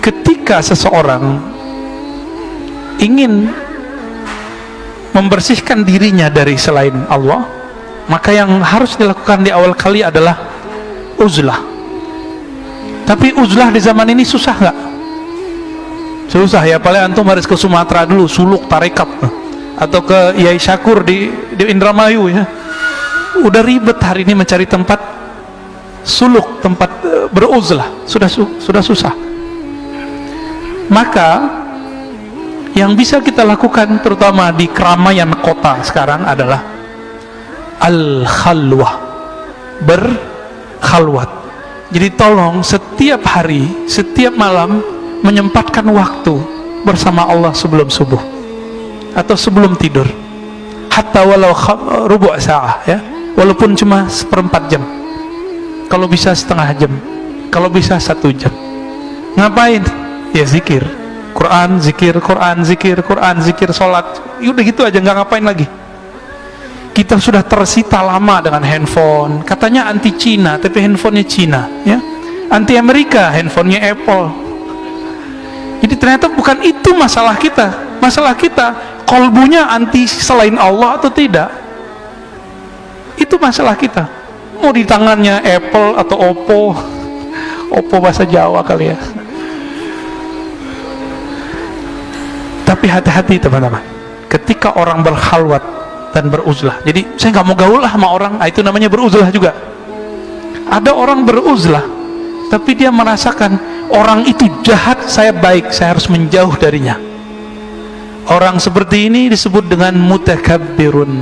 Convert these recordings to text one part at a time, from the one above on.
ketika seseorang ingin membersihkan dirinya dari selain Allah, maka yang harus dilakukan di awal kali adalah uzlah. Tapi uzlah di zaman ini susah nggak? Susah ya, paling antum harus ke Sumatera dulu, Suluk, Tarekat, atau ke Yai Syakur di Indramayu ya. Udah ribet hari ini mencari tempat suluk, tempat beruzlah, sudah susah. Maka yang bisa kita lakukan terutama di keramaian kota sekarang adalah al-khalwah, berkhalwat. Jadi tolong setiap hari, setiap malam menyempatkan waktu bersama Allah sebelum subuh atau sebelum tidur, hatta walau rubu' sa'ah ya, walaupun cuma seperempat jam, kalau bisa setengah jam, kalau bisa 1 jam. Ngapain? Ya zikir Quran, zikir Quran, zikir Quran, zikir sholat, udah gitu aja, nggak ngapain lagi. Kita sudah tersita lama dengan handphone, katanya anti Cina, tapi handphonenya Cina ya, anti Amerika, handphonenya Apple. Jadi ternyata bukan itu masalah kita. Masalah kita kolbunya anti selain Allah atau tidak, itu masalah kita. Mau di tangannya Apple atau Oppo bahasa Jawa kali ya. Tapi hati-hati teman-teman, ketika orang berkhalwat dan beruzlah. Jadi saya nggak mau gaul lah sama orang, itu namanya beruzlah juga. Ada orang beruzlah tapi dia merasakan orang itu jahat, saya baik, saya harus menjauh darinya. Orang seperti ini disebut dengan mutakabbirun.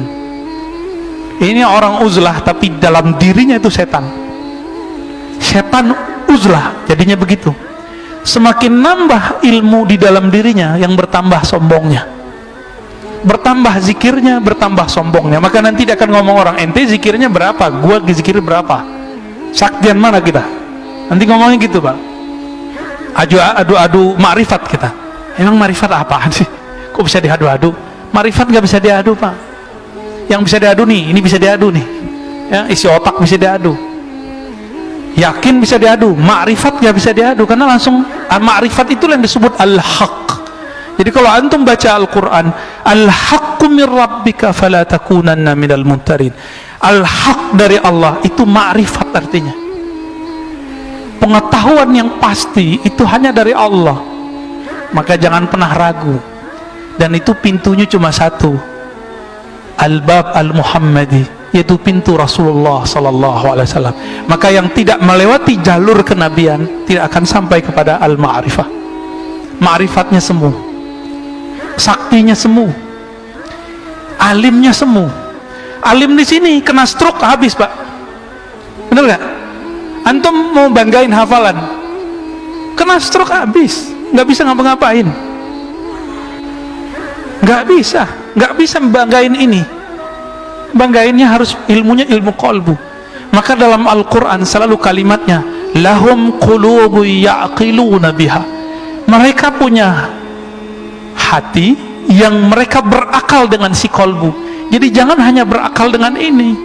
Ini orang uzlah tapi dalam dirinya itu setan. Setan uzlah, jadinya begitu. Semakin nambah ilmu di dalam dirinya, yang bertambah sombongnya, bertambah zikirnya, bertambah sombongnya. Maka nanti dia akan ngomong orang, ente zikirnya berapa, gua zikir berapa, saktian mana kita, nanti ngomongnya gitu Pak. Adu makrifat kita. Emang makrifat apaan sih, kok bisa diadu-adu? Makrifat gak bisa diadu Pak. Yang bisa diadu nih, ini bisa diadu nih ya, isi otak bisa diadu, yakin bisa diadu, makrifat gak bisa diadu, karena langsung makrifat itulah yang disebut al-haq. Jadi kalau antum baca Al-Quran, al-haqqu min rabbika fala takunanna minal mumtarin, al-haq dari Allah itu makrifat, artinya pengetahuan yang pasti itu hanya dari Allah. Maka jangan pernah ragu, dan itu pintunya cuma satu, al-bab al-muhammadi, yaitu pintu Rasulullah sallallahu alaihi wasallam. Maka yang tidak melewati jalur kenabian tidak akan sampai kepada al-ma'rifah. Ma'rifatnya semu, saktinya semu, alimnya semu. Alim di sini kena stroke habis Pak, bener gak? Antum mau banggain hafalan, kena stroke habis, nggak bisa ngapa-ngapain, nggak bisa membanggain ini. Banggainnya harus ilmunya ilmu qalbu. Maka dalam Al-Quran selalu kalimatnya lahum qulubu ya'qiluna biha, mereka punya hati yang mereka berakal dengan si qalbu. Jadi jangan hanya berakal dengan ini,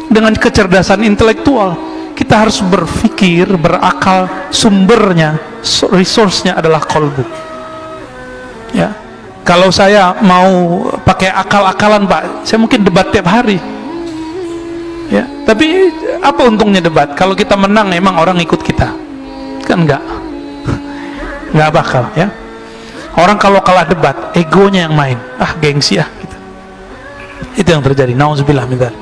dengan kecerdasan intelektual. Kita harus berpikir, berakal, sumbernya, resource-nya adalah qalbu ya. Kalau saya mau pakai akal-akalan Pak, saya mungkin debat tiap hari ya. Tapi apa untungnya debat? Kalau kita menang emang orang ikut kita? Kan nggak bakal ya. Orang kalau kalah debat, egonya yang main, gengsi gitu. Itu yang terjadi, nauzubillah min dzalik.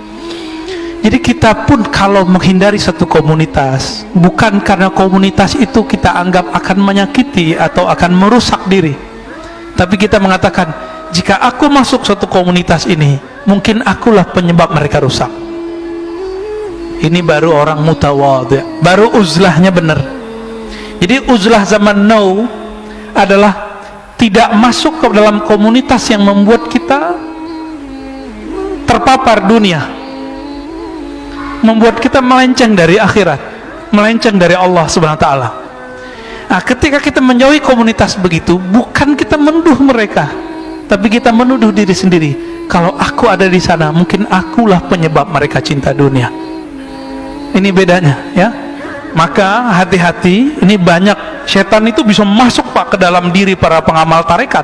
Jadi kita pun kalau menghindari satu komunitas, bukan karena komunitas itu kita anggap akan menyakiti atau akan merusak diri, tapi kita mengatakan, jika aku masuk suatu komunitas ini, mungkin akulah penyebab mereka rusak. Ini baru orang mutawadhi, baru uzlahnya benar. Jadi uzlah zaman now adalah tidak masuk ke dalam komunitas yang membuat kita terpapar dunia, membuat kita melenceng dari akhirat, melenceng dari Allah Subhanahu wa ta'ala. Nah, ketika kita menjauhi komunitas begitu, bukan kita menuduh mereka, tapi kita menuduh diri sendiri. Kalau aku ada di sana, mungkin akulah penyebab mereka cinta dunia. Ini bedanya ya. Maka hati-hati, ini banyak setan itu bisa masuk Pak ke dalam diri para pengamal tarekat,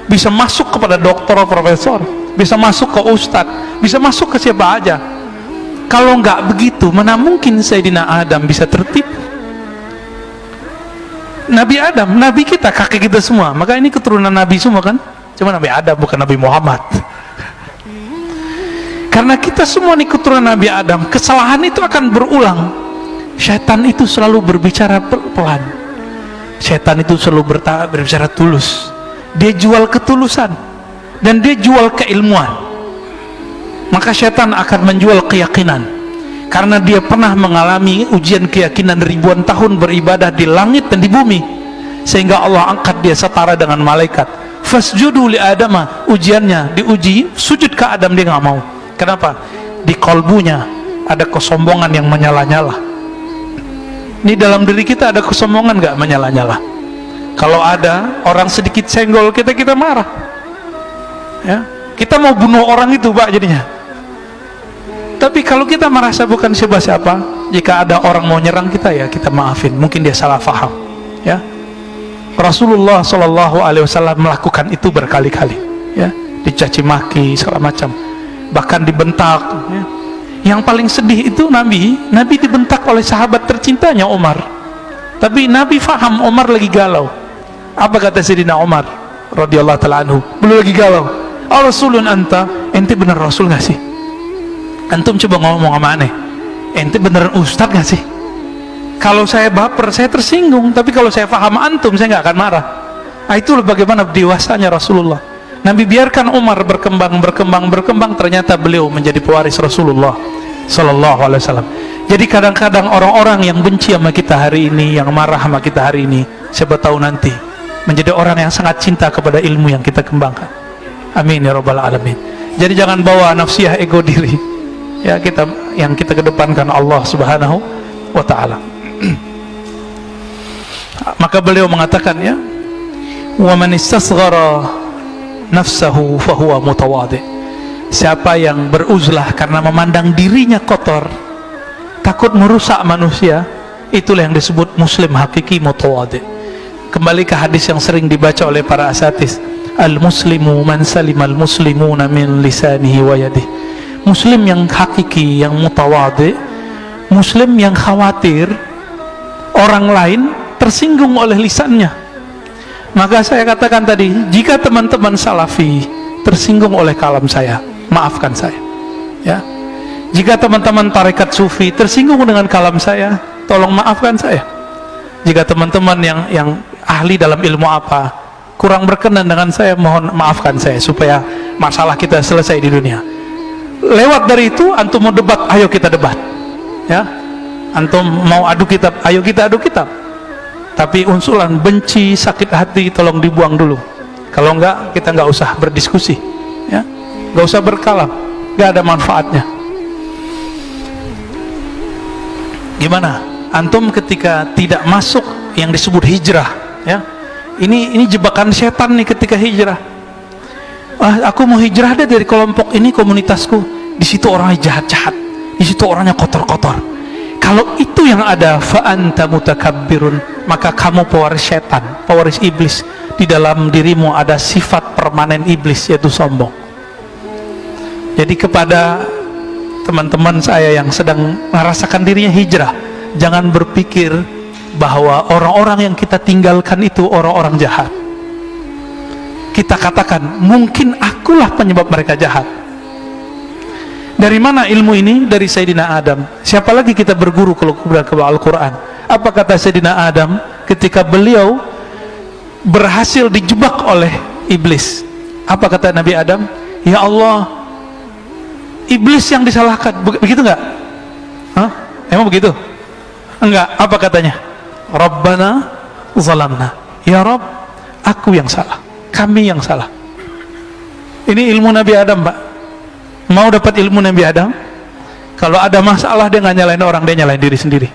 bisa masuk kepada dokter, profesor, bisa masuk ke ustadz, bisa masuk ke siapa aja. Kalau nggak begitu, mana mungkin Sayyidina Adam bisa tertipu? Nabi Adam, Nabi kita, kakek kita semua, maka ini keturunan Nabi semua kan? Cuma Nabi Adam, bukan Nabi Muhammad. Karena kita semua ini keturunan Nabi Adam, kesalahan itu akan berulang. Syaitan itu selalu berbicara pelan. Syaitan itu selalu berbicara tulus. Dia jual ketulusan dan dia jual keilmuan. Maka syaitan akan menjual keyakinan, karena dia pernah mengalami ujian keyakinan ribuan tahun beribadah di langit dan di bumi, sehingga Allah angkat dia setara dengan malaikat. Fasjudu li Adama, ujiannya diuji sujud ke Adam, dia nggak mau. Kenapa? Di kolbunya ada kesombongan yang menyala-nyala. Ini dalam diri kita ada kesombongan nggak menyala-nyala? Kalau ada orang sedikit senggol kita, kita marah, ya, kita mau bunuh orang itu Pak jadinya. Tapi kalau kita merasa bukan siapa-siapa, jika ada orang mau nyerang kita, ya kita maafin, mungkin dia salah faham, ya. Rasulullah SAW melakukan itu berkali-kali, ya, dicaci maki segala macam, bahkan dibentak, ya. Yang paling sedih itu Nabi dibentak oleh sahabat tercintanya Umar. Tapi Nabi faham Umar lagi galau. Apa kata Sayyidina Umar radhiyallahu ta'ala anhu? Belum lagi galau. Rasulun anta, ente bener Rasul gak sih? Antum coba ngomong sama aneh, ente beneran ustad gak sih? Kalau saya baper, saya tersinggung. Tapi kalau saya faham antum, saya gak akan marah. Nah, itulah bagaimana dewasanya Rasulullah. Nabi biarkan Umar berkembang, ternyata beliau menjadi pewaris Rasulullah Sallallahu Alaihi Wasallam. Jadi kadang-kadang orang-orang yang benci sama kita hari ini, yang marah sama kita hari ini, siapa tahu nanti menjadi orang yang sangat cinta kepada ilmu yang kita kembangkan. Amin ya rabbal alamin. Jadi jangan bawa nafsiyah ego diri, ya, kita yang kita kedepankan Allah Subhanahu wa Ta'ala. Maka beliau mengatakan, ya, wa man istasghara nafsahu fahuwa mutawadhi. Siapa yang beruzlah karena memandang dirinya kotor, takut merusak manusia, itulah yang disebut muslim hakiki mutawadhi. Kembali ke hadis yang sering dibaca oleh para asatis, al-muslimu man salimal muslimuna min lisanihi wa yadihi. Muslim yang hakiki, yang mutawadhi, muslim yang khawatir orang lain tersinggung oleh lisannya. Maka saya katakan tadi, jika teman-teman salafi tersinggung oleh kalam saya, maafkan saya, ya. Jika teman-teman tarekat sufi tersinggung dengan kalam saya, tolong maafkan saya. Jika teman-teman yang ahli dalam ilmu apa kurang berkenan dengan saya, mohon maafkan saya, supaya masalah kita selesai di dunia. Lewat dari itu, antum mau debat, ayo kita debat, ya. Antum mau adu kitab, ayo kita adu kitab. Tapi unsulan benci, sakit hati, tolong dibuang dulu. Kalau enggak, kita enggak usah berdiskusi, ya, enggak usah berkalam, enggak ada manfaatnya. Gimana? Antum ketika tidak masuk yang disebut hijrah, ya, ini jebakan setan nih ketika hijrah. Aku mau hijrah deh dari kelompok ini, komunitasku, di situ orangnya jahat-jahat, di situ orangnya kotor-kotor. Kalau itu yang ada, fa anta mutakabbirun, maka kamu pewaris setan, pewaris iblis. Di dalam dirimu ada sifat permanen iblis, yaitu sombong. Jadi kepada teman-teman saya yang sedang merasakan dirinya hijrah, jangan berpikir bahwa orang-orang yang kita tinggalkan itu orang-orang jahat. Kita katakan, mungkin akulah penyebab mereka jahat. Dari mana ilmu ini? Dari Sayyidina Adam. Siapa lagi kita berguru kalau ke Al-Quran? Apa kata Sayyidina Adam ketika beliau berhasil dijebak oleh iblis? Apa kata Nabi Adam? Ya Allah, iblis yang disalahkan. Begitu enggak? Hah? Emang begitu? Enggak. Apa katanya? Rabbana zalamna. Ya Rabb, aku yang salah, kami yang salah. Ini ilmu Nabi Adam, Pak. Mau dapat ilmu Nabi Adam? Kalau ada masalah, dia nggak nyalain orang, dia nyalain diri sendiri.